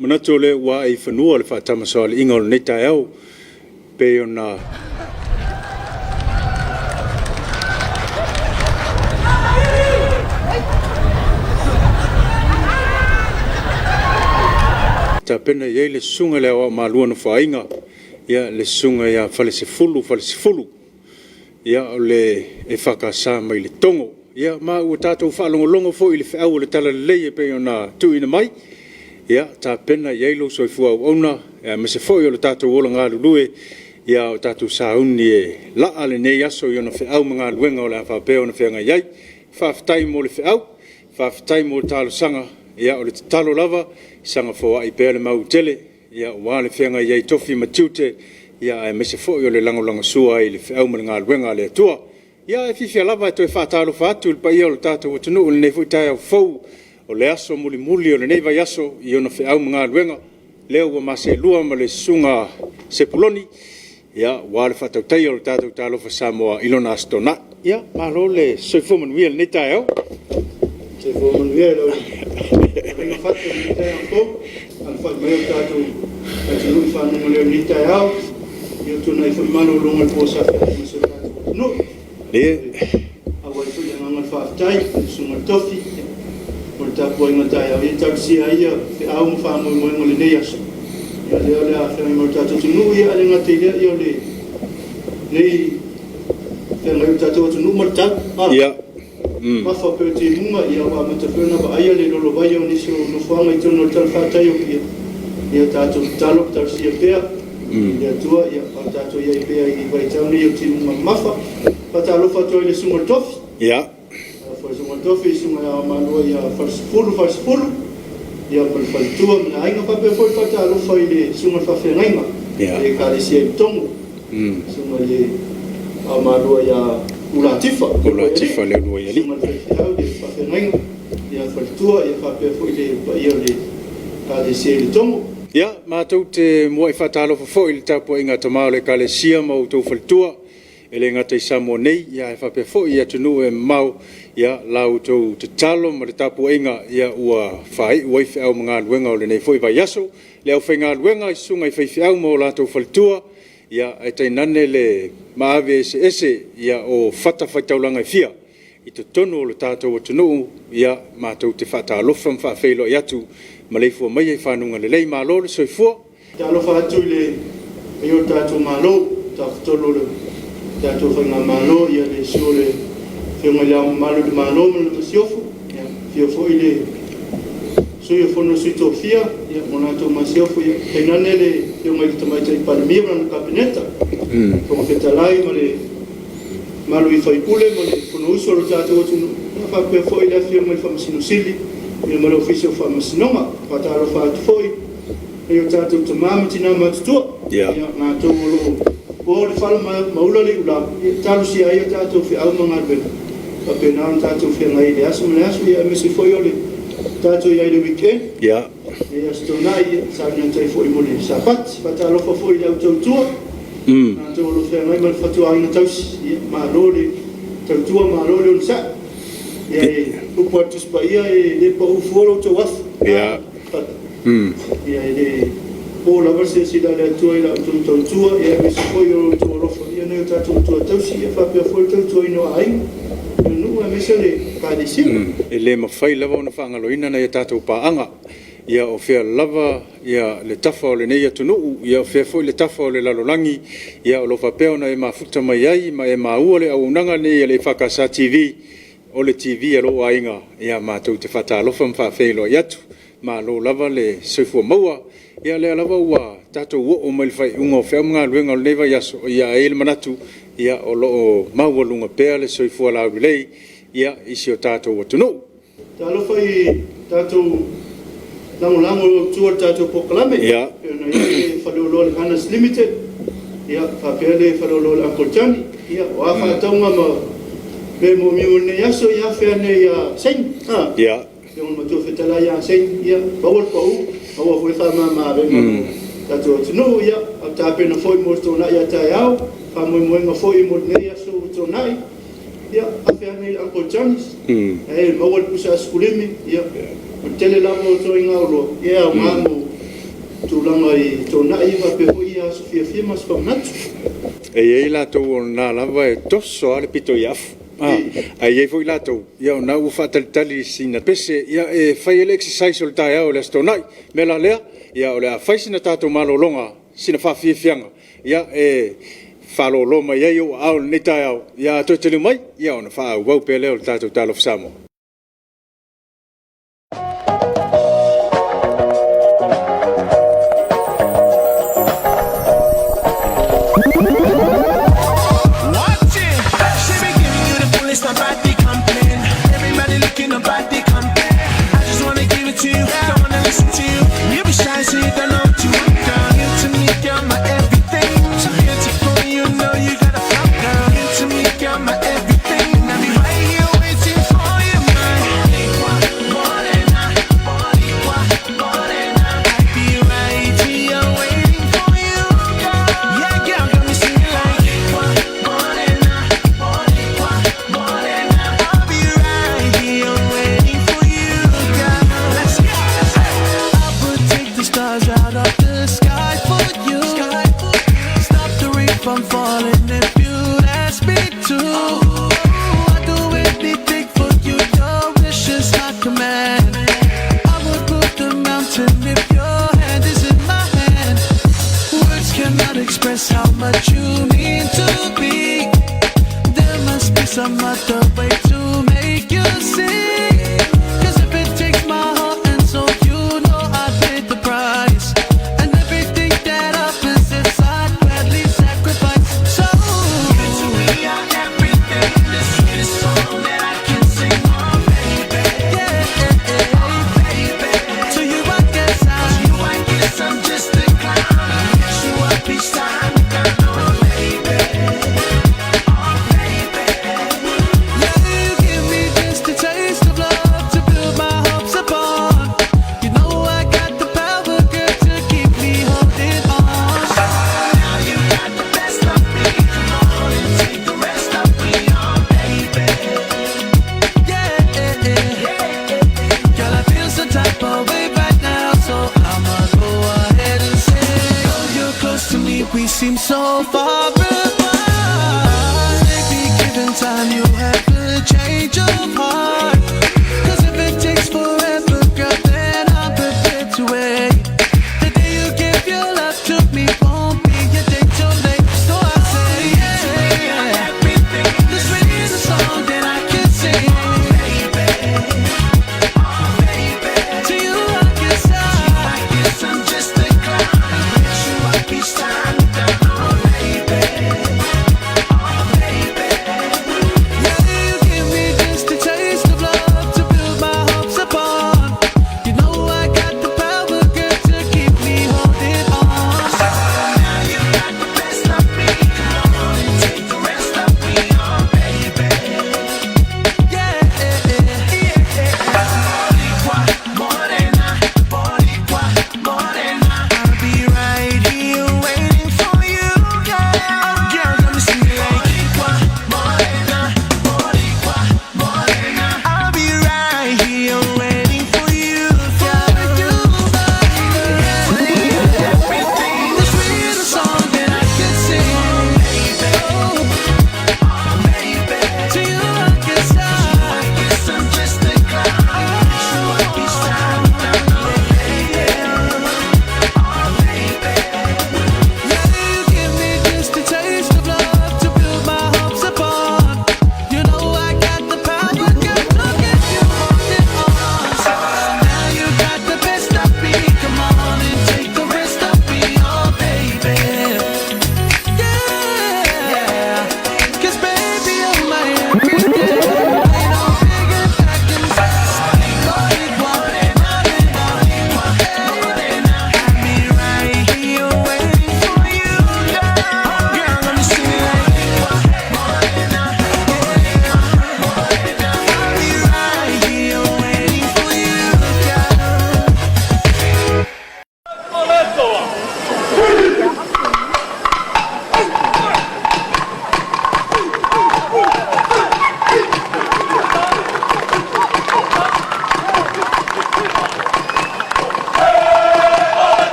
Manatole wa I whanua le whaatamasoa le inga o le neita au pe o na ta pena iei le sunga le awa maalua no whainga ia le sunga ia whale se fulu ia o le e whakasa mai le tongo ia maa ua tātou whaalongolongo fo I le whiau le tala leie pe o na tuina mai ia ta pena iei lo soifua au ona me se foi o le tātou ola ngā lulue ia o tātou sauni e laa le nei aso I ona whiau mga luenga o le awhapea o na whianga iei whaafitai mo le whiau whaafitai mo le talo sanga ia o le talo lava sanga fo I pea le mau tele ia wa le whianga iei tofi matiute ia me se foi o le langolanga sua I le whiau mo le ngā luenga le atua ia e fifia lava e toi whaatalo whaatu le pa ia o le tātou o tunu o le nei fuitai au fau o le aso muli o le nei vai aso I ona whiau mga luenga leo ua mase lua ma le sunga sepuloni ia wa le whatautai o le tātou Talofa Samoa ilona astona ia malo le soifo manuia le neita au soifo manuia lo ringa whatu le neita au tō al whatu mai o tātou ati lui whanunga leo neita au ia tūna I whaimano longa kua safi maso tātou no awa I whaia nganga whaafitai sunga tofi o le tapu inga tai au I tau sia ia te au mwha mo le nei aso ia leo le a whengai mo tātou tunu ia le ngā teilea ia le nei whengai mo tātou tunu mo le tau ia mawha peo te munga ia wa matawhena wa aia le lolo vai au nisi o nufuanga I tono le tau whātai o ia tātou talo tau sia pea ia tua ia pa tātou ia I pea I vai tau nei o te munga mawha pa Talofa toi le sunga tofi ia Foi uma tofi sunga ia manua ia farsfulu ia por faltua na ainga pape foi pa Talofa I le sunga whawhengainga e kare sia I tongo sunga le a manua ia ulatifa le lua ia li sunga whawhengainga ia faltua ia pape foi le pa ia le kare sia I tongo ia mātou te mua I whatalofa fo I le tapu inga tamao le kare sia mau tau faltua ele ngata I Samoa nei ia e whape fo ia tunu e mau ia lau tau te talo ma le tapu inga ia ua whai ua I whiau mga luenga o le nei fo I vai aso le au whainga luenga I sunga I whai whiau mo la tau faltua ia e tainane le maave ese ia o whata whaitaulanga I fia I te tono o le tātou o tunu ia mātou te whatalofa mwhawheilo I atu ma leifua mai I whanunga le lei mālo le soifua Talofa atu le o tātou mālo tāwhtolo le tātou whainga mālo ia le sio le whiunga lau mālo le mālo ma le masiofu fio fo I le sui o whono sui tō fia ia mona tō masiofu ia keinane le whiunga I tamaita I paramia na kabineta whonga whetalai ma le malo I whaipule ma le whono uso lo tātou atu na whapea fo I le whiunga I whamasino sili ia ma le ofisio whamasinonga whataro whaatu fo I o tātou tamami tina matutua ia ngā tō molo o le whala maula le ula talu si aia tātou whiau mga albena pa pena on tātou whianga I le asu mene asu ia mesi foi o le tātou iai le weekend ia astona ia sāni antai foi mo le sapat pa Talofa foi le au tautua tātou lo whianga I ma le whatua aina tausi ia mālo le tautua mālo le unsa ia e upo atus pa ia e le pa ufuolo tau wafu ia le o la verse si la tua la tua e me foi o tua rofa ia ne tātou tua tausi ia whapea foi tua ino ai no a me se le kadisi le mawhai lava ona whangaloina na ia tātou paanga ia o whea lava ia le tafa o le nei atunu ia o whea foi le tafa o le lalolangi ia o lo whapea ona e mafuta mai ai ma e maua le au nanga nei ia le EFKS TV o le TV alo ainga ia mātou te whatalofa mwhawheilo i atu ma lo lava le soifua maua ia le lava ua tātou o mai whai unga o whiau mga luenga o neva yaso ia e le manatu ia o lo maua lunga pea le soifua lau lei ia isi o tātou atunu. Talofa I tātou lango tua tātou pokalame. Ia. Pena ia whaleolo le Hanas Limited. Ia whapea le whaleolo le Uncle Johnny. Ia o a whataunga ma me mo miu ne yaso ia whea ne ia seng. Ia. Ia on matua whetala ia seng. Ia bawal pau. Awa hui whama venga. Tātou atunu ia. A tāpena foi mo tōna ia tai au. Whamoimoenga foi mo ne yaso tōnai. Ia a whea ne Uncle Johnny's. Bawal pusa skulimi. Ia. Tele lamo to inga ulo. Ia o mamu. Tūlanga I tōna iwa pe hoi a Sofia Fimas Pamnatu. E lātou o nā lava e toso ale pito I afu. Ai foi lātou. Ia o nā ua whātalitali sina pese. Ia e whai ele exercise o le tae au le astonai. Me la lea. Ia o le a whai sina tātou malolonga. Sina whawhiawhianga. Ia e whaloloma ia o au le tae au. Ia toi telu mai. Ia o na wha au wau pe leo le tātou Talofa Samoa.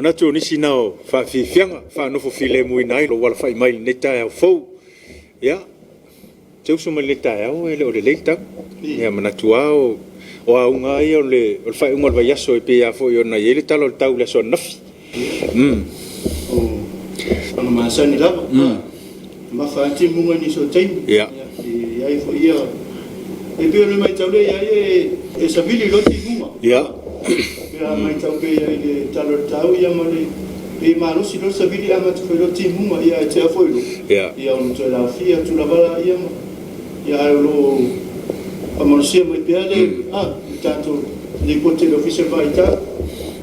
Manatu nisi nao fa fianga fa no fo file mui nai lo wala fai mai neta ya fo ya teu so mai neta ya o le leta ya manatu ao o unga ia le fai unga vai yaso e pe ya fo yo na ele talo tau le so nafi o ma sani la ma fa ti munga ni so tai ya ya fo ia e pe le mai tau le ya e sabili lo ti munga ya ya mai tau pe ya le talo ya ma le pe ma no si lo sabili ama tu lo ti munga ya te fo lo ya ya on te la fia tu la bala ya ma ya lo amosia mai pe le tanto le pote l'official vaita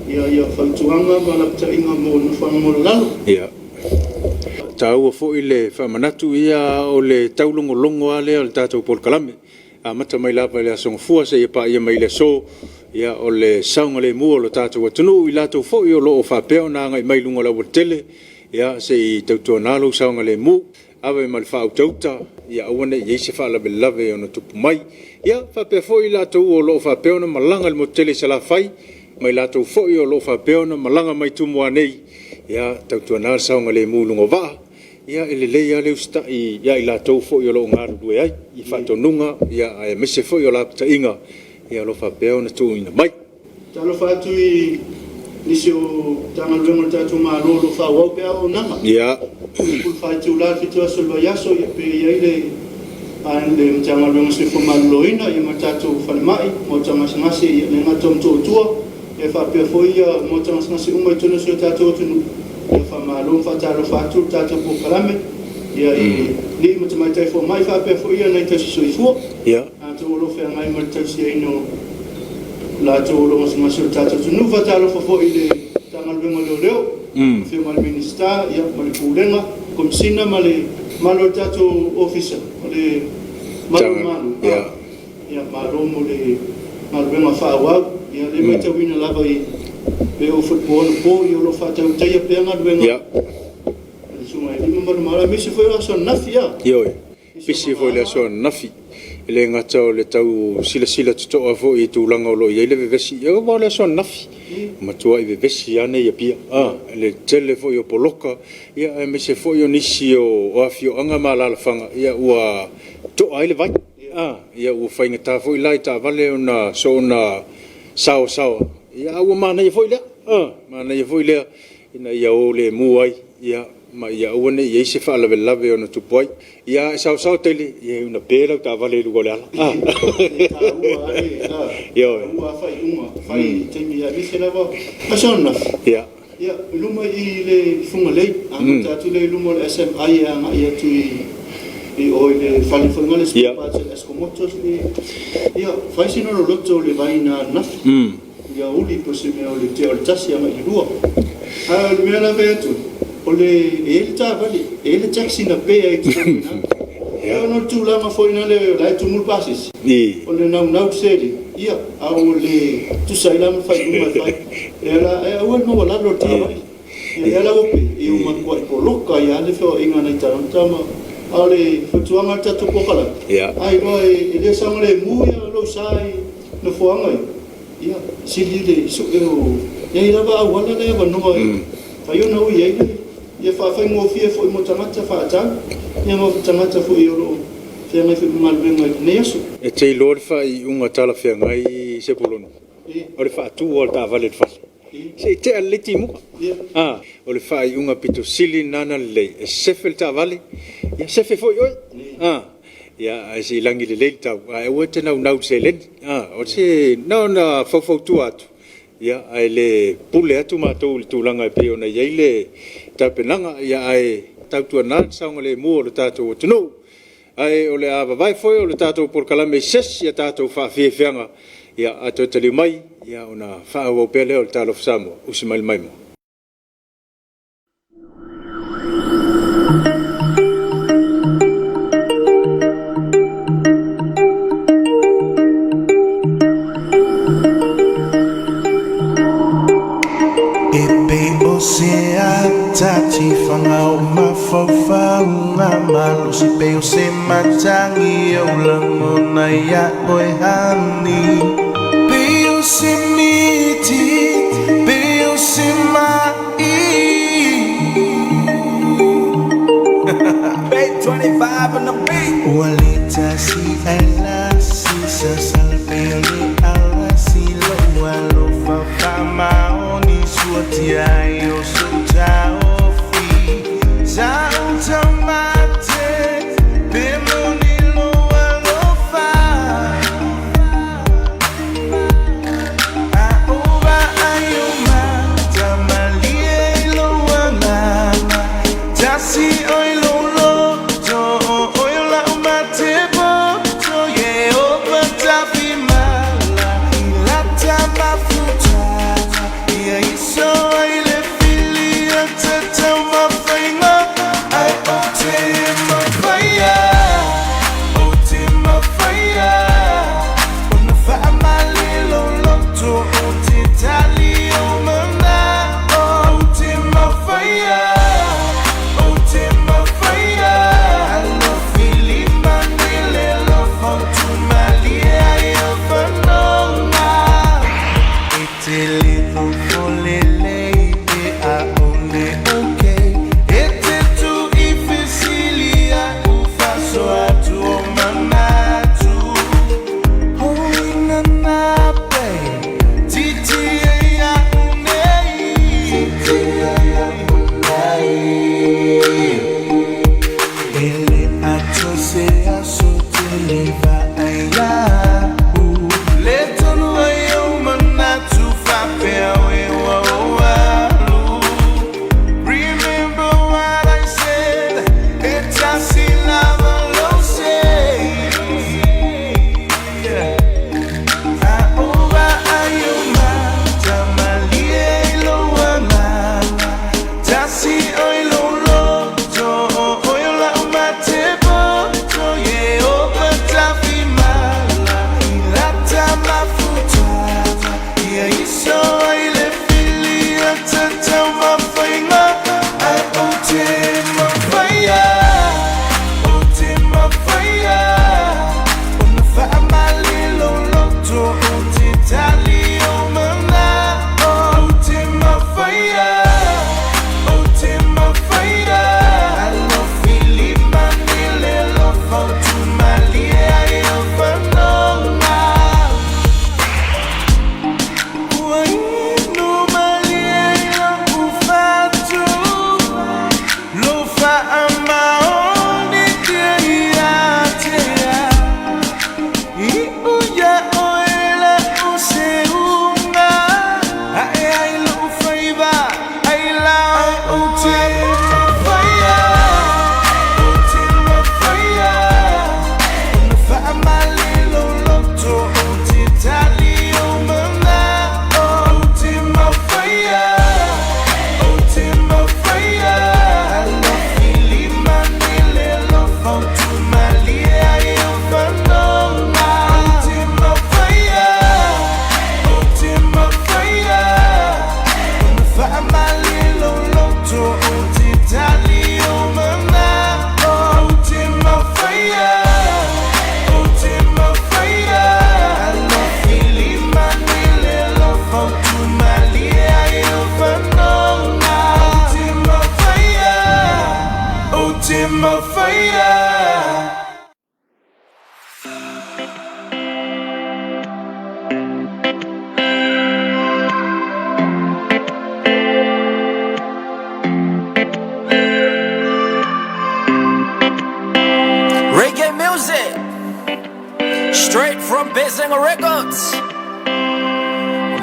ya fa tuanga ma la tainga mo no fa mo lalo ya taua fo ile fa manatu ia o le taulongo longo ale o le tatou polkalame a mata mai lava le asong fua se pa ia mai le so ia o le saunga le mua o le tatou atunu i latou fo i o lo o whapeo na ngai mai lunga la tele ia se i tautua nalo saunga le mu awe mal fa tauta ia awane ia se fa lave lave ona tupu mai ia whapea fo i latou o lo o whapeo na malanga le motele sa la fai mai latou fo i o lo o whapeo na malanga mai tumu anei ia tautua nalo saunga le mu lunga waa ia ele leia le usta ia i latou fo i o lo ngaru due ai i whatonunga ia ai mese fo i o la pata inga ia lo whapeo na tu ina mai Talofa atu i nisi o tangaluenga tatu malo lo whawau pea o nanga. ia Kul whai tu la fitua solwa yaso ia pe ia ile an le tangaluenga se fomaloina ia matatu whanemai mo tangasangase ia le ngatom tōtua ia whapea fo ia mo tangasangase umai tunu sio tatu o tunu ia whamalo whatalofa atu tatu po kalame ia i li matamai tai fo mai whapea fo ia nei tasi soifua ia atu o lo whea ngai matasi aino la tolo mas masuk tata tunu fatalo fo ile tangal bengo leo fe mal minister ya mal pulenga komsina male malo tato officer male malo ya malo mole mal bengo fa wa ya le meta wina lava i be o football po yo lo fata u taya penga bengo ya suma ni mo mala misi foi so nafia yo pisi foi la so nafi le ngata o le tau sila tutoa fo i tūlanga o lo i le vevesi ia o le so nafi matua i vevesi ane ia pia le tele fo i o poloka ia me se fo i o nisi o afio anga malala fanga ia ua to ai le vai ia ua whainga tā fo i lai tā vale o na so na sao ia ua mana ia fo i lea mana ia fo i lea ina ia o le muai ia ma ia one ia se fa lave ona tupai ia sao tele ia una pela ta vale lu gola yo ua fai temi ia mi se lava pasona ia luma i le funga lei anta tu le luma le SMI ia tu i o le fali funga le sport escomotos ia fai sino lo lotto le vaina naf ia uli posime o le te o tasi ama i lua le mena vetu ole ele vale ele taxina pe ai tsina eu no tu la ma foi na le la tu mul passes ole não sede ia a ole tu sai la ma fai uma fai ela é o no la lo tava ela o pe e uma coi coloca ia le fo inga na tama ale futua ma tatu pokala ai no ele sa le muia lo sai no fo anga ia silile so eu ia lava wala le va no fai no ia ia fa ngo fie fo mo tamata fa ta ia mo tamata fo io fe ngai fe mal benga neso e te lord fa i unga tala fe ngai se polono o le fa tu o ta vale fa se te aleti mu o le fa i unga pito sili nana le e se fe ta vale ia se fe fo oi ia e si langi le ta e o te nau se len o se na fo tu atu ia ai le pule atu matou le tūlanga e peo na iai le tapenanga ia ai tautua nā saunga le mua o le tātou o tunu ai o le awa vai foi o le tātou por kalame ses ia tātou whaafewhenga ia ato tali mai ia o na whaawau pele o le Talofa Samoa usi mai mo Tati fanga o mafofa una malo si peo se matangi o langona ya oi hani peo se miti peo se mai 25 on the beat walita si ala si sasal peo ni ala si lo walo fa fama oni suoti ayo sutao So I feel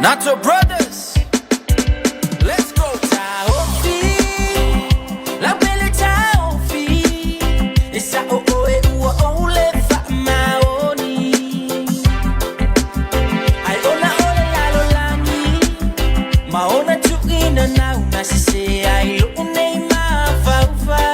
Nato Brothers, let's go. Taofi, la belle Taofi, e sa o e o le fa maoni. Ai ona ole alo lani, maona tuina na una se ai lo nei ma fa fa.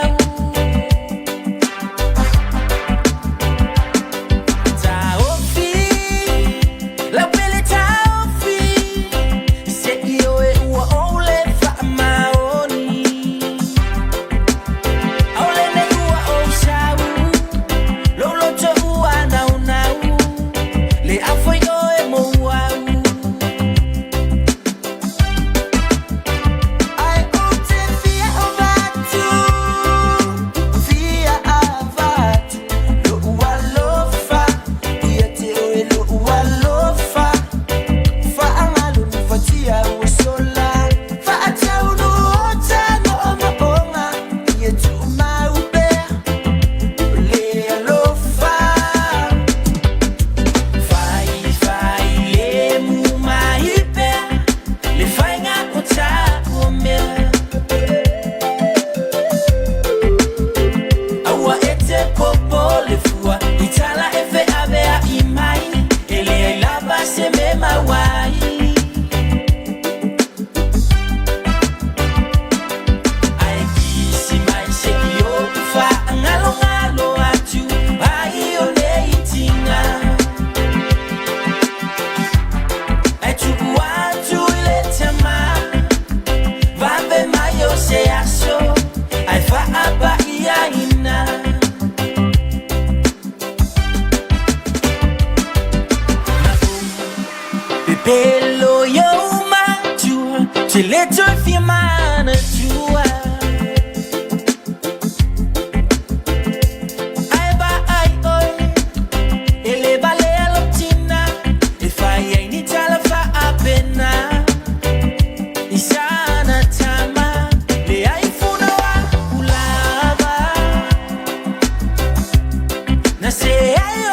Pelo yo manjua, te leto fiamana jua. Ai ba ai oi, ele bale alotina, e fai ai ni Talofa apena. Isana tama, le ai funa wa ulava. Na se ai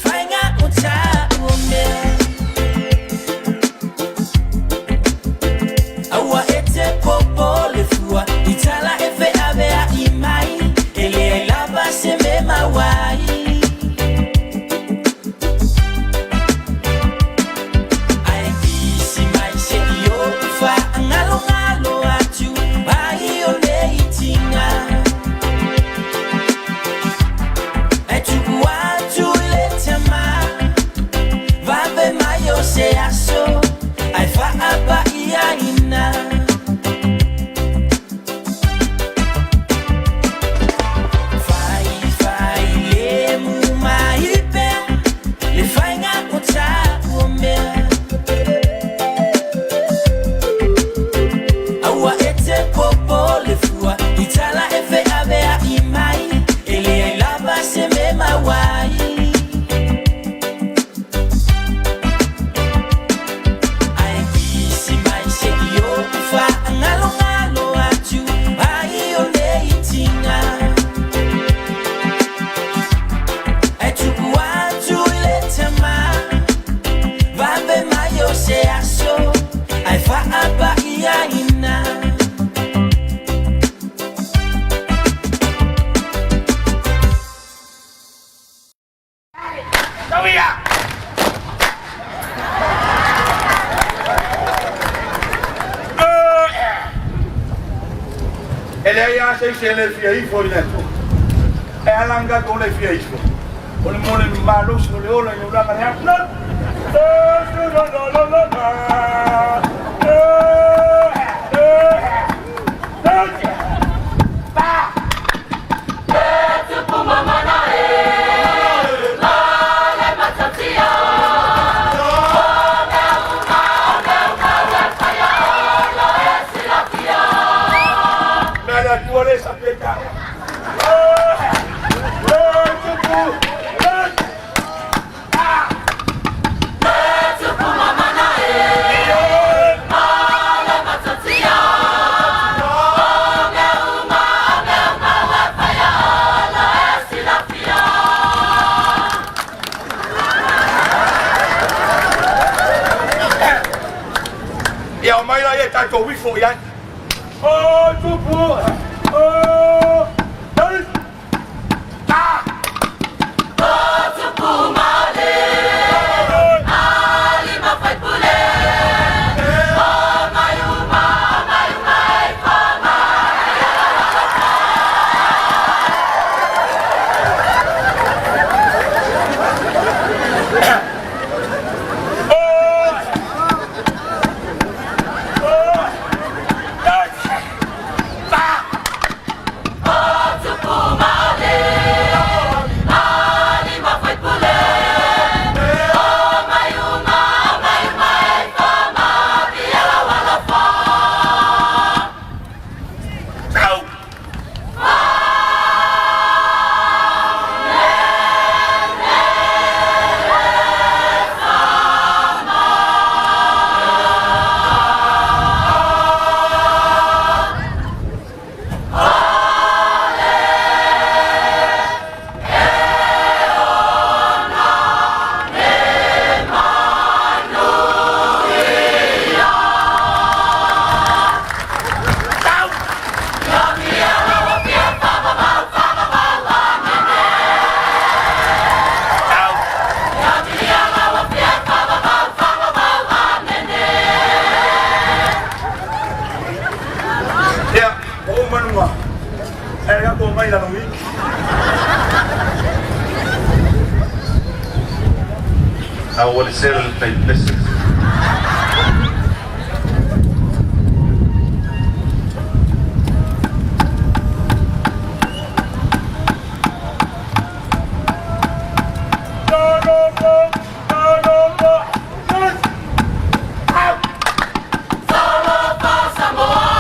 fainga uta ume awa ete popo le fua itala efe avea imai ele lava se me mawai ai si mai se io fa ngalo ngalo atu mai ole itinga etu watu le tema vave mayo se aso ai fa apa ia ina Se le fia fuori dentro e allanga con le fia con il mole malo sulle ore in una maniera go we for yan. Oh, tu pour. Oh, hey. Ah. Oh, tu pour male. Ali ma fai pule. Oh, mayuma, fama. أول سر البس Samoa.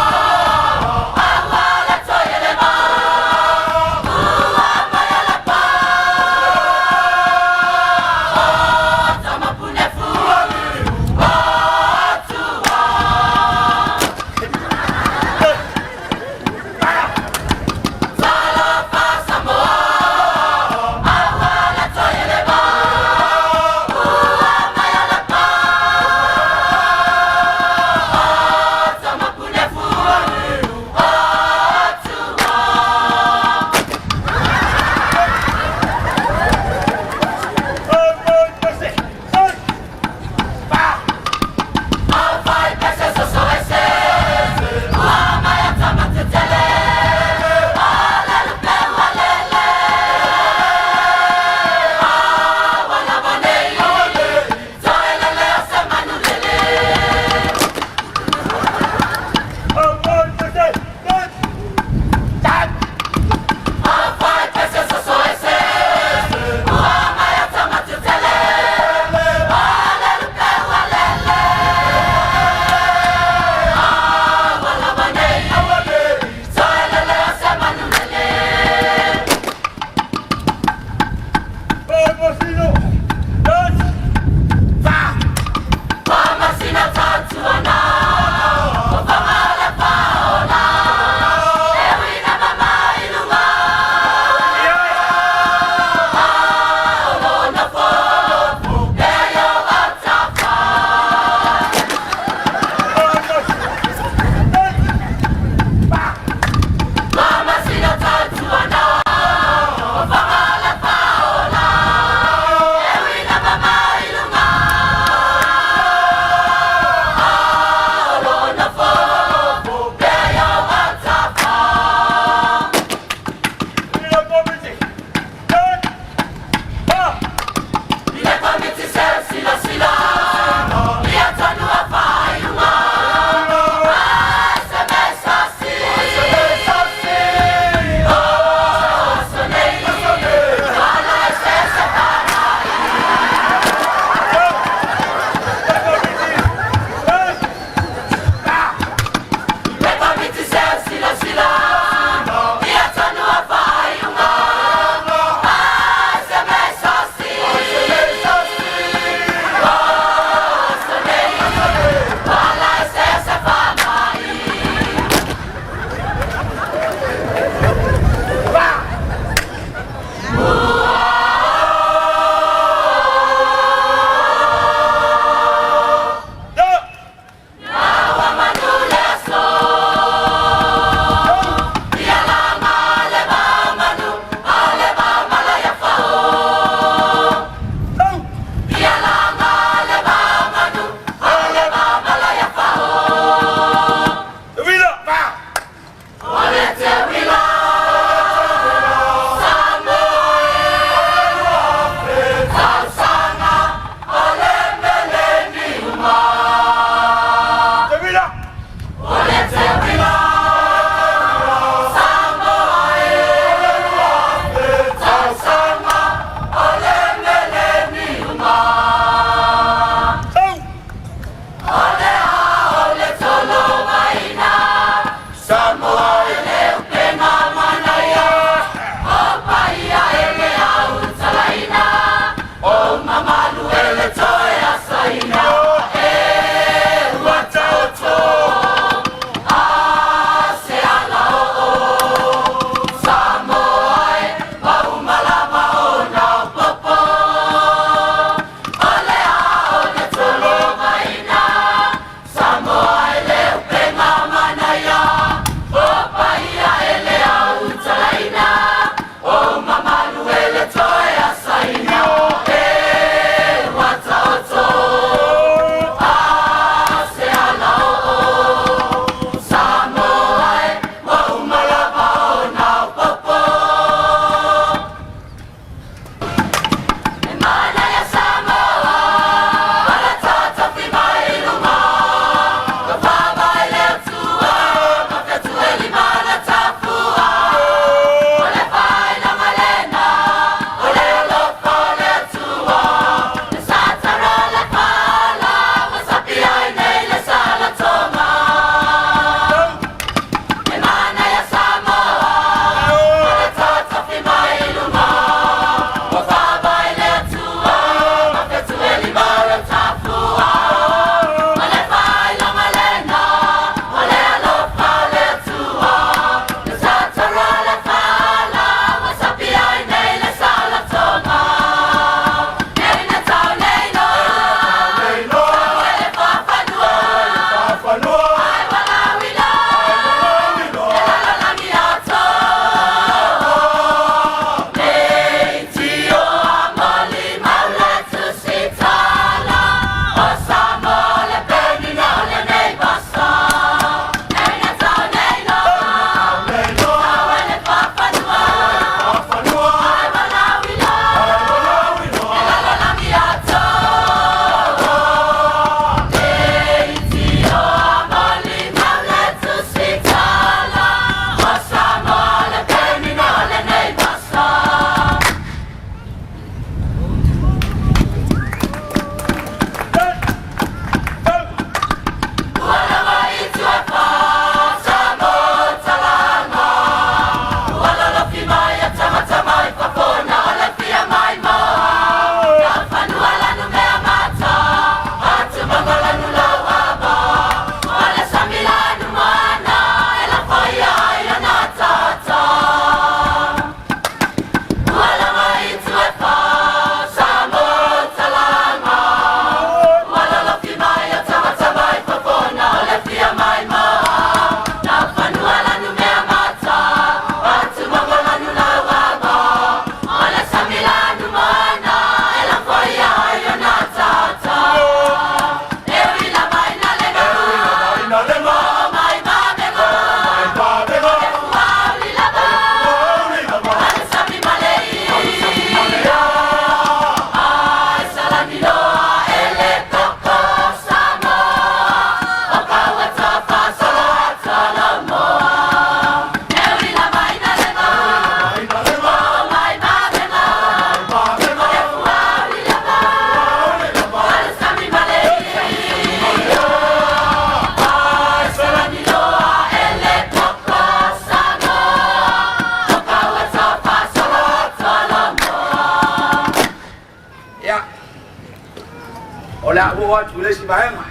O le a'u atu le si vaenga.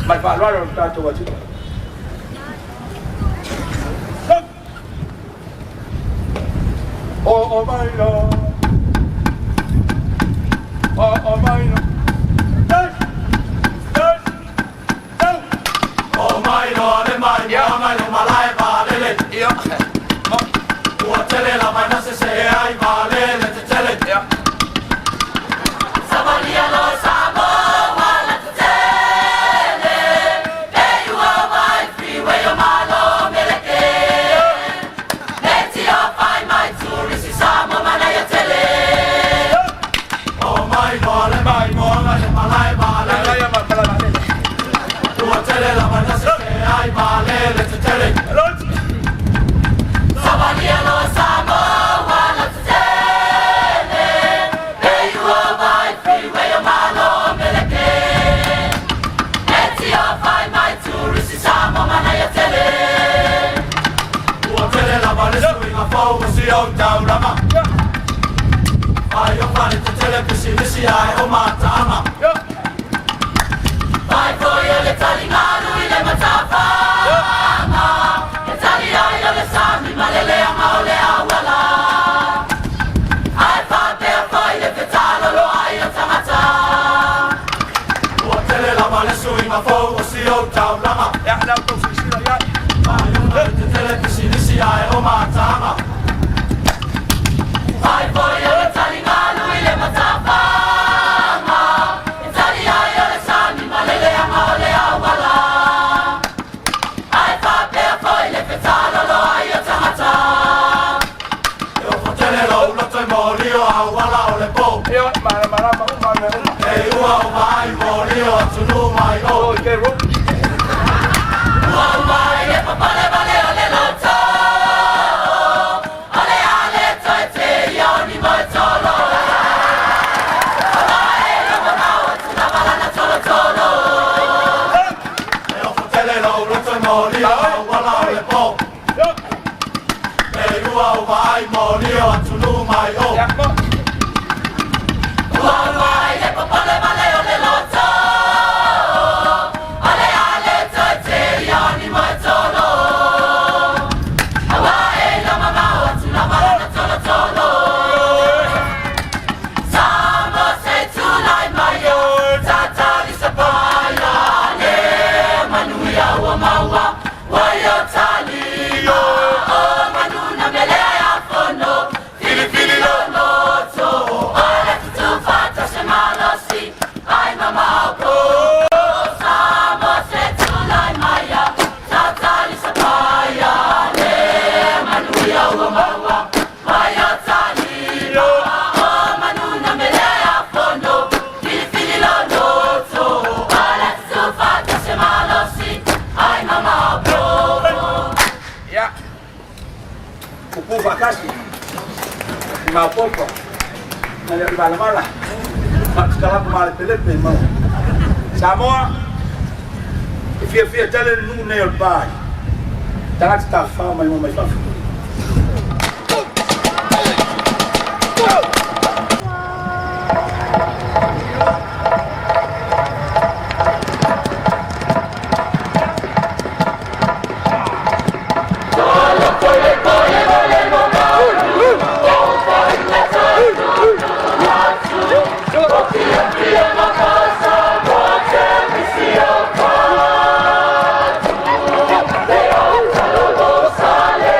Mai whaalwara o tātou atu. O mai no. O mai no. O mai no, le mai no, malai valele. Ua tele la mai na se ai valele te tele. Samaria lo Samoa la te tele. Hey, you are my freeway, o malo meleke. Let's your find my tourist Samoa mana ya tele. O mai no, le mai no, malai valele. Ua tele la mai na se ai valele te tele. Samaria lo Samoa la te tele. Hey, you are my freeway, o malo meleke. Let's your find my tourist Samoa mana ya tele. Ua tele la mai na swinga fo si o taurama. Ai o pare te tele pisi ai o matama. Vai foi o le talingaru i le matawhanga. E tali ai o le sami ma le lea ma o le awala. Ai whapea foi le whetalo lo ai o tangata. Ua tele la ma le suinga fo o si o taurama. E hala o fisira ia. Vai o pare te tele pisi ai o matama. Vai foi o le talingaru i le matawhanga. E tali ai o le sami ma le lea ma o le awala. Ai whapea foi le whetalo lo ai o tangata. E o whatele lo uloto i mori o awala o le po. E o marama umane umane. E ua o mai mori o atunu mai o. Ua o mai e papale vale o le loto. O le ale toi te ioni mo e tolo. O mai e lo manao atu na vala na tolo tolo. E o whatele lo uloto i mori o awala o le po. E ua o mai mori o atunu mai o. Ua o mai e papale vale o le loto. O le ale toi te ioni mo e tolo. O mai e lo manao atu na vala na tolo tolo. Samo se tulai mai o tatali sa paia. Le manuia ua maua wai o tali. O manuna melea ya fono. Fili fili lo loto. O le tutu fata se malosi. Ai mama ko. Samo se tulai mai o tatali sa paia. Le manuia ua maua wai o tali. O manuna melea ya fono. Fili fili lo loto. O le tutu fata se malosi. Ai mama ko. Ya. Kupu vakasi. Mau popo. Nale bala mala. Mak sekarang kemana Philippe mau. Samoa. Fia tele nu nail bai. Jangan staff mai mau mai staff. Sale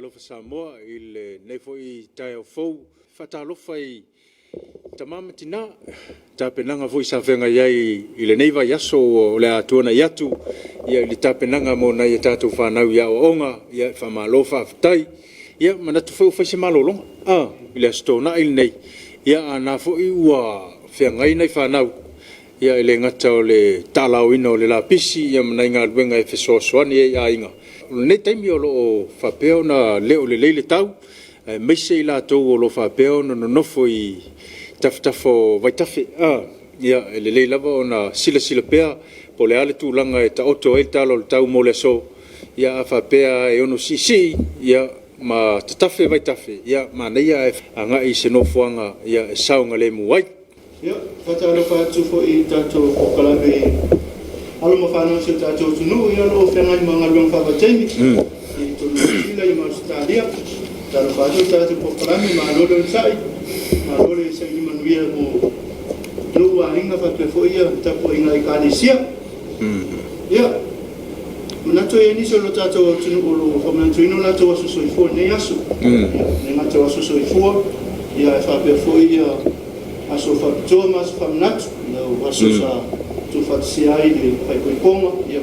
Talofa Samoa il nei foi tai o fou fatalofa I tamama tina tapenanga foi sa venga yai ile nei vai aso o le atuana yatu ia le tapenanga mo na ia tatu fanau ia onga ia fa malofa tai ia manatu fou fa se malolonga ile stona il nei ia ana foi ua fengai nei fanau ia ile ngata o le talau ino le lapisi ia manainga luenga e fesoasoani ia inga nei taimi o lo fa peo na leo le leile tau mai se la to lo fa peo no no foi tafo vai tafe ia le leila ona sila pea po le ale tu langa e ta oto e talo tau mo le so ia fa pea e ono si ia ma tafe vai tafe ia ma nei anga I se no fuanga ia saunga le muai ia fatalo fa tu fo I tato kokalabe alo mo fa no se tato tunu ia lo fenga I manga luang fa batemi I to sila I ma stadia talo fa tu tato kokalabe ma lo don sai ma lo le sai I manuia mo lo wa inga fa te fo ia tapo inga I kalisia ia Nato e ni solo tato tunu olo fa manto ino nato wasu so I fo ne yasu ne nato wasu so I fo ia fa pe fo ia aso fa Thomas fa nat no wasu sa tu fa sia I de fa ko konga ia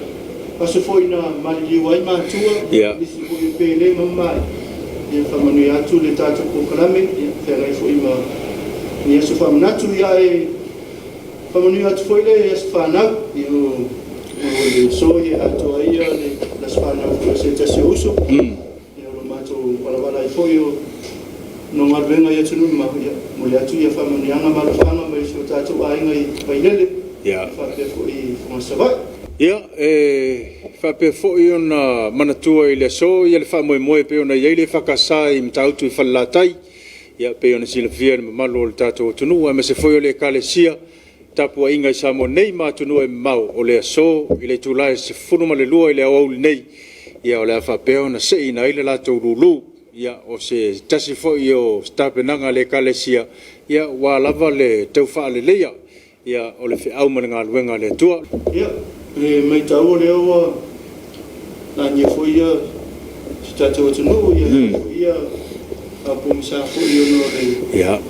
aso fo ina mali wai ma tua ni si ko pe le mama ia fa manu ya tu le tato ko kalame ia fa rai fo ima ni aso fa nat ia e fa manu ya tu fo le es fa na io so ia ato ia le la spana ko se ta se uso ia lo mato wala I fo io no marvenga ia tunu ma ia mo le atu ia fa manu anga ma fanga mai so tato ainga I pailele ia fa pe fo I fonsava ia fa pe fo I ona manatua I le so ia le fa moe pe ona ia le fakasa I mtautu I fallatai ia pe ona silvia me malo le tato tunu ma se fo le kalesia tapu inga I samo nei ma tunu e mau o le so I le tulai se funu ma le lua I le au nei ia o le fa pe ona se ina ile la to rulu ia o se tasi fo I o stapenanga le kalesia ia wa lava le tau fa le leia ia o le au mana luenga le tua ia le mai tau le o na ni fo ia tatu tunu ia a pomsa fo I no le ia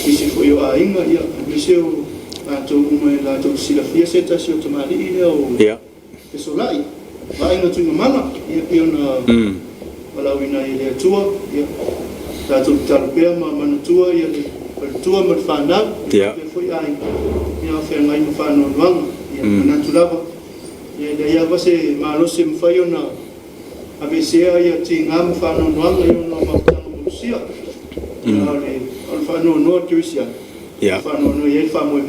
isi fo ia ainga ia miseu a to mai la to sila fia se tasi o tamali ile o ia e solai vai no tunga mana ia piona wala wina ile tua ia tatu talpea ma manutua ia tua ma fana ia foi ai ia fe ngai ma fana no ia manatulava ia ia você malo se mfai ona abesea ia tinga ma fana no ia no ma tanu sia ale al fana no tuisia ia fana no ia fa moi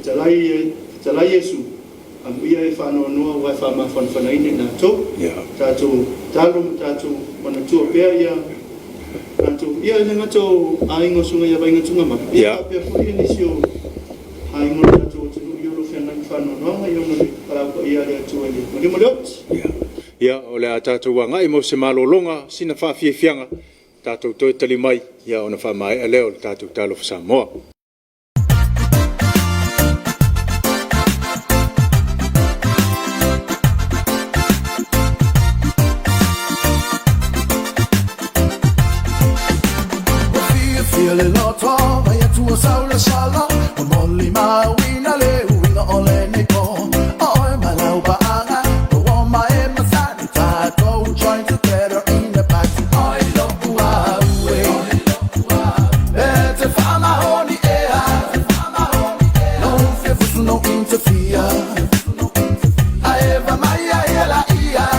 talai Yesu am ia e fana no wa fa ma fana ine na to ia tatu manatua pea ia tatu ia nga to aingo sunga ia bainga tunga ma ia pe fo ia nisio aingo tatu tunu ia lo fena fano no ia no para ko ia le tu ele mo ia o le tatu wa ngai mo se malolonga sina fa fianga tatu to tali mai ia ona fa mai ale o tatu Talofa Samoa Feeling not all, I had to a soul shala. I'm only my winner, we got all any go. Oh, my love, I want my emma side. I go join together in the party. I love who I wait. Better find my honey air. No fear, no interfere. I ever my yella ear.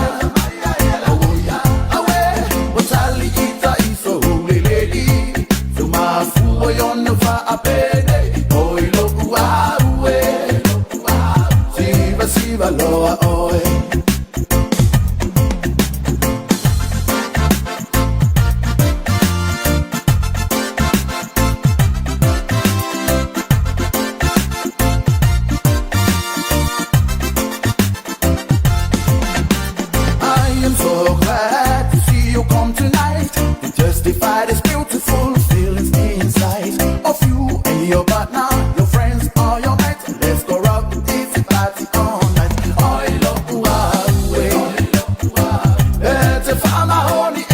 Oh, yeah, away. What's all it is so lady. Oi on fa apene oi lo uawe siva loa oi I am so glad to see you come tonight to justify this beautiful feelings inside of you and your partner, your friends or your mates. Let's go rock this party all night. I love you, better find my honey.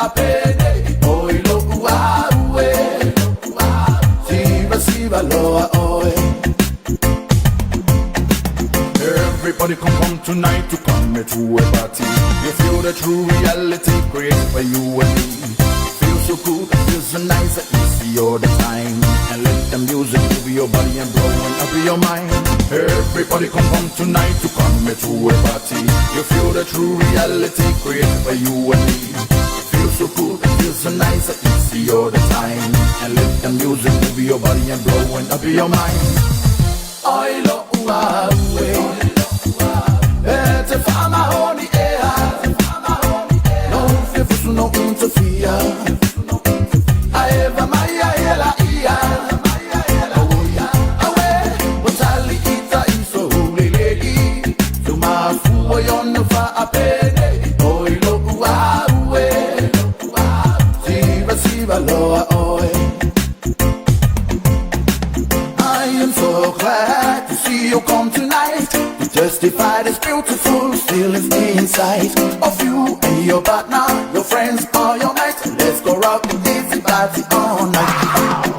apene oi lo uawe siva loa oi. Everybody come tonight to come to a party. You feel the true reality created for you and me. Feels so good, feels so nice and easy all the time. And let the music move your body and blowing up your mind. Everybody come tonight to come to a party. You feel the true reality created for you and me. Feels so good, feels so nice and easy all the time. And let the music move your body and blowing up your mind. I love you. Te fama honi no fefusu no interfere. Aeva maya hela ia oya awe watali ita iso lelegi tumafu oyona fa apene oilo uawe siva loa oe. I am so glad to see you come tonight. Justify this beautiful feelings inside of you and your partner, your friends, or your mate. Let's go rock the easy party all night.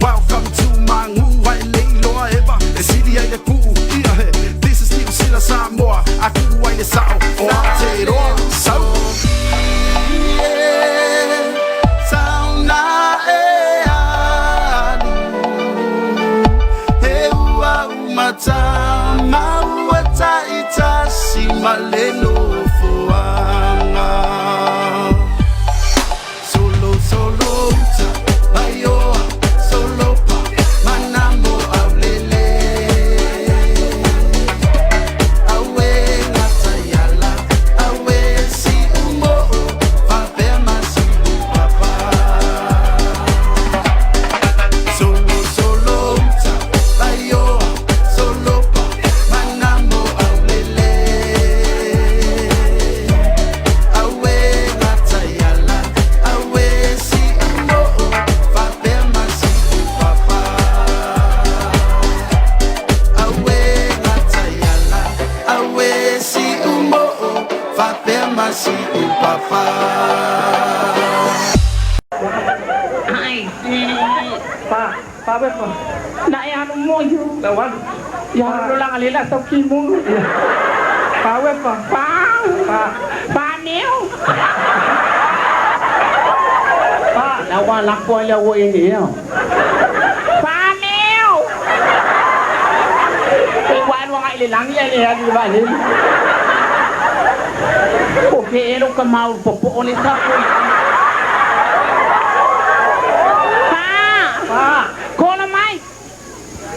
Welcome to my new white lady, Lord ever. This is New Samoa. I do white Sao or Aotearoa Sao. Pa wefa. Na ya no mo yo. Lawan. Ya lo lang alila sa kimu. Pa wefa. Pa neo. Pa lawan lakpo ya wo ini ya. Pa neo. Iwan wa ngai lang ya ni di ba ni. Oke ero ka mau popo ni sa ko. Kono mai.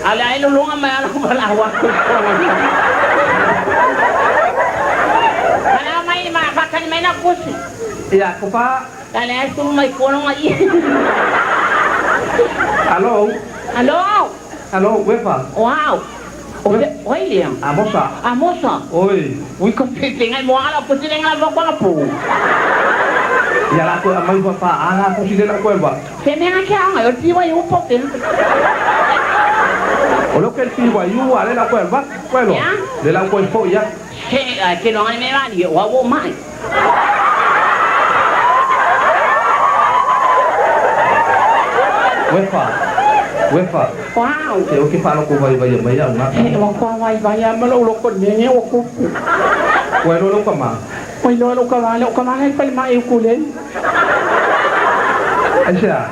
Ala ai lulunga mai ala balawa. Ala mai ma bakan mai na pusi. Iya, ko pa. Ala tu mai kono mai. Halo. Halo. Halo, wepa. Wow. Oi Liam. Amosa. Oi. Ui ko pingai mo ala pusi dengan apa apa. Ya la ko amai pa ana ko si de la ko ba. Se me ha quedado yo ti vai un poco. O lo que el ti vai yu ale la ko ba. Ko lo. De la ko fo ya. Que no me va ni o hago mai. Wefa. Wow. Te o que falo ko vai ya na. O ko vai ya me lo ko ni o ko. Ko lo ko ma. Oi lo ka vale pa mai o kulen. Asia.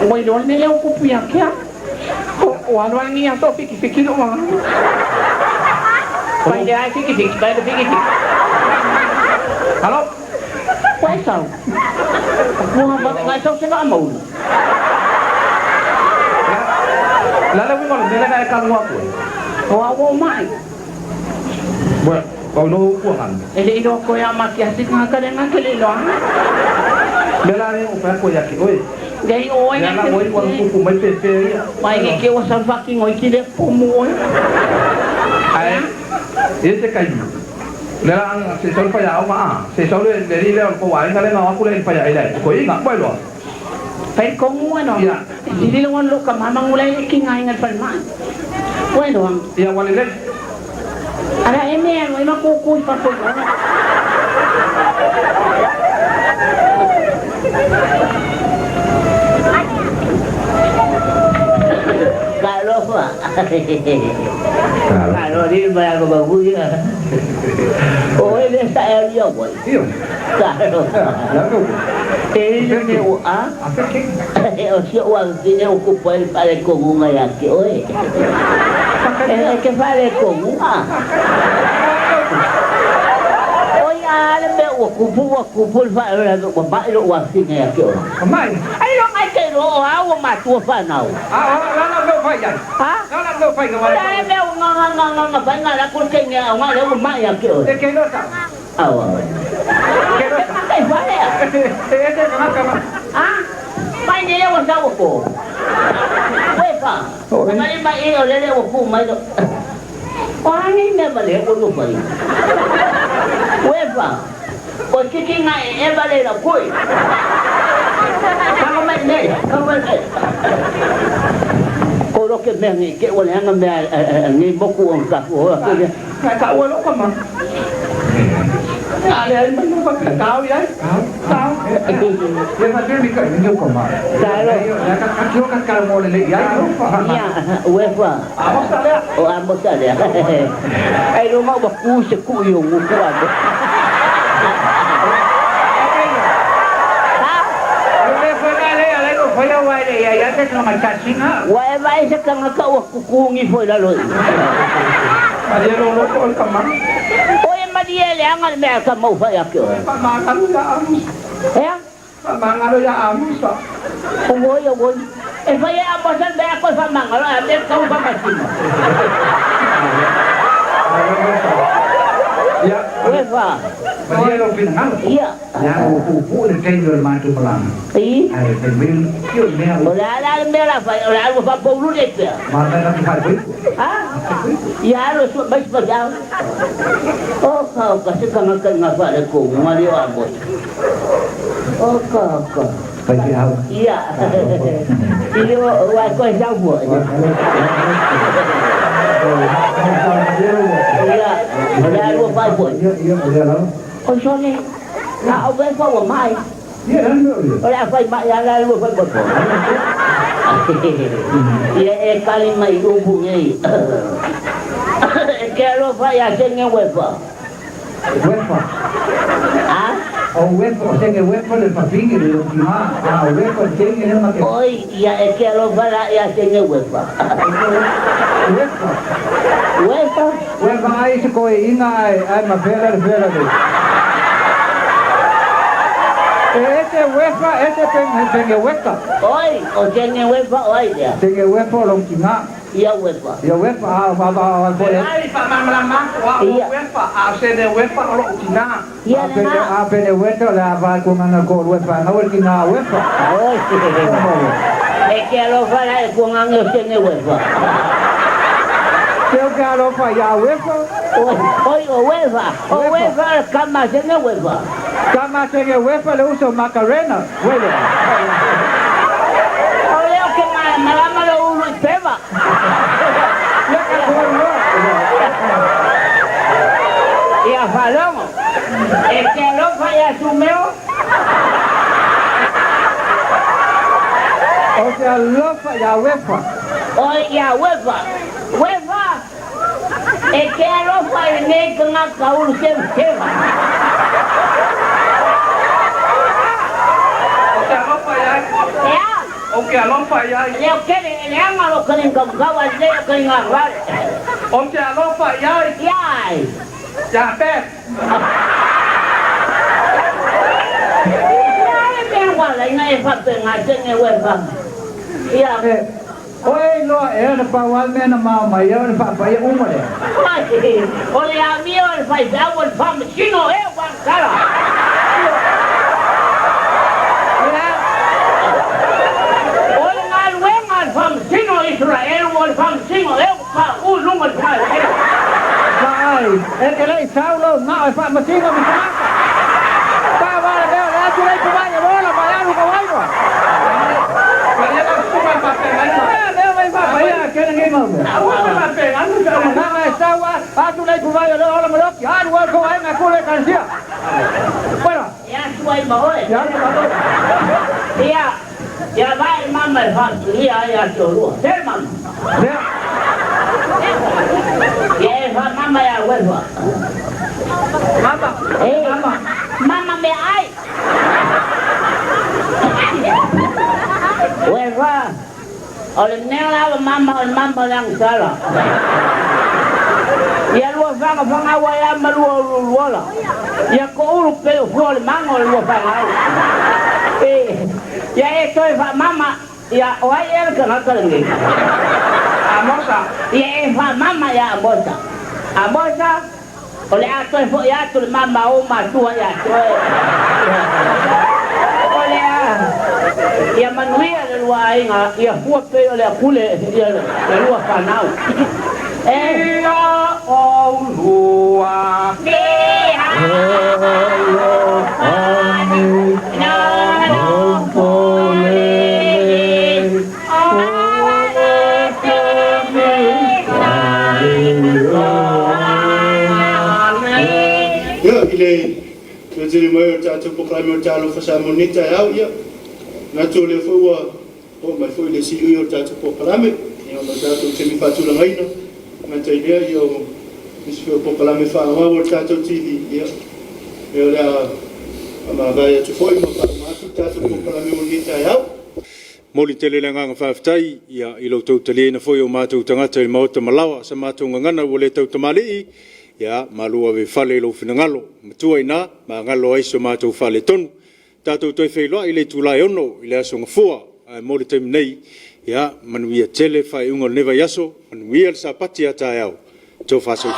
Oi lo ne o ku pia kia. O alo ni a to fiki do ma. Pai dia fiki. Halo. Quay sao? Mua bật ngay sau sẽ có mù. Lalu ko mo de la ka kan wa ko. O mai. Bueno. Kau no kuhan. Ele ilo ko ya makiasi nga ka dengan kelilo. Bela ni upa ko ya ki oi. Dei oi ya la oi wa ku mai pe. Mai ke o san fucking oi ki de pomo. Ai. Ese kai. Lela ang se sol pa ya ma. Se sol le ri le ko wa ngale na aku le pa ya ile. Ko i ngak bai lo. Pai ko mo ano. Ya. Dili lo lo ka mamang ulay ki ngai ngal palman. Bueno. Ya wale le. Ada email, may makukuy pa po. Talofa. Talo di ba ako babuy na. O ele sa area boy. Talo. Ele ni o a. O si o ang sine ocupa el pare común aquí hoy. Es que vale común. Hoy a le ocupo el vale lo va lo va sin aquí. Mai. Ai lo ai que lo hago más tu fa now. La lo fa ya. La lo fa no. La me no fa na la porque ni a ma le mai aquí. De que no sa. Que no sa. Ai vale. Ese no ma. Mai ni le wa sa ko. Wepa. Mai mai o le o ku mai do. Ani ne vale o lo fa. Wepa. O kiki ngai e vale la koi. Kamu mai. Ko lo ke me ke o le nga me ni boku on ka ko. Ka o lo ka ma. Ale man pa ka ya. Ka. Ye ma te mi ka ni ko ma. Claro. Ya ka ka mo le ya. Ya, wepa. Amo sale. Ai lo ma boku se ku yo ku ado. Wai vai se kang ka wa kukungi foi la lo. Maria lo ko ka ma. Oye Maria le angal me ka mo fa ya ko. Pa ma ka lu ya amus. Ya? Pa ma ngalo ya amus. Oy. E fa ya mo san be ko fa ma ngalo a me ka fa ma sin. Ya, wepa. Maria lo pinang. Iya. Ya upu le tengo el manto pelang. Iya. Ai te bil yo me ha. Ora me la fa, ora fa po lu de. Mata na fa ko. Ha? Ya lo su bas pa ya. Oh, ka se ka na fa le ko ma le wa bo. Oh, ka. Pagi au. Iya. Ini wa ko sa bo. Iya. Ora lo fa bo. Iya, iya lo. Ôi sao này, là ông bên qua của mai, Ia no. Ora fai ma ya la lu fai boto. Ia e kali mai ubu ngai. Que lo fai a senge wefa. Wefa. Ah? O wefa, senge wefa le papingi le ukima. Ah, wefa senge le make. Oi, ia e que lo fai a senge wefa. Wefa. Wefa? Wefa ai se koe inga ai mafela le fela le. Ese wefa, ese senge wefa. Oi, o senge wefa oi dia. Senge wefa lo ukima. Ia wefa. Ia wefa a foi. Ai fa mama a wefa a sene wefa lo ukina. A pene wefa la va con ana ko wefa na ukina wefa. Oi. E que lo fai con ana senge wefa. Eu quero falhar o UEFA. Oi, o UEFA, cama sem o UEFA. Cama sem o UEFA, ele usa Macarena. Olha o que malama lo usa peva. E a falamos, é que não vai assumir. O sea, lo falla UEFA. Oi, a UEFA. É que não vai nem com a caúna sem O que não falha? Eu quero ele ama lo que nem com caúna eu quero enganar. O que não falha? Ai. Já pé. Ai, não é para pegar, tem o UEFA. Ya. Oi, lo era para o almeno mama, eu para para uma le. Olha a minha, ele faz água, ele faz mexino, eu vou cara. Olha na luenga, ele faz mexino, Israel, ele faz mexino, eu faço o lume, ele faz. Ai, é que ele Saulo, não, ele faz mexino, me faz. Tá, vai, vai, tu vai para vai, bola, vai no cavalho. Vai lá para para pegar. Kena ngai mau. Awak tak pegang tu. Nama sawa, aku naik buaya lo orang melok. Ya, dua kau ai nak kau lekan dia. Mana? Ya, suai mau. Ya, bagus. Ya, ya baik mama faham. Ya, jauh. Ser mama. Ya. Ya, faham mama ya, wah. Mama. Mama. Mama me ai. Wah. Oleh nela mama yang salah. Ya lu fanga waya malu wala. Ya ko uru pe fol mango lu fanga. Ya itu mama ya waya kana kalenge. Amosa. Ya mama ya amosa. Amosa oleh ato ya tu mama uma tua ya. Ya manuia le lua inga ya fua pe le akule ya le lua kanau Ia o lua Jadi mai tatu proklame Talofa Samonita yau ya. Na tole foi o mai foi le siu tatu proklame. Ya ma tatu temi fatula ngaina. Na taidea yo misfo proklame fa wa tatu TV ya. Eu la ama vai tu foi ma tatu proklame monita yau. Moli tele le nganga whawhtai, ia i lau tau tale na foi o mātou tangata i maota malawa sa mātou ngangana o le tau tamali ia malua ve fale lo finangalo matua ina ma ngalo ai so mātou fale tonu tātou toi whailoa i le tūlai ono i le aso ngafua mo le taimi nei ia manuia tele whai unga neva yaso manuia le sa pati ata au tau whasau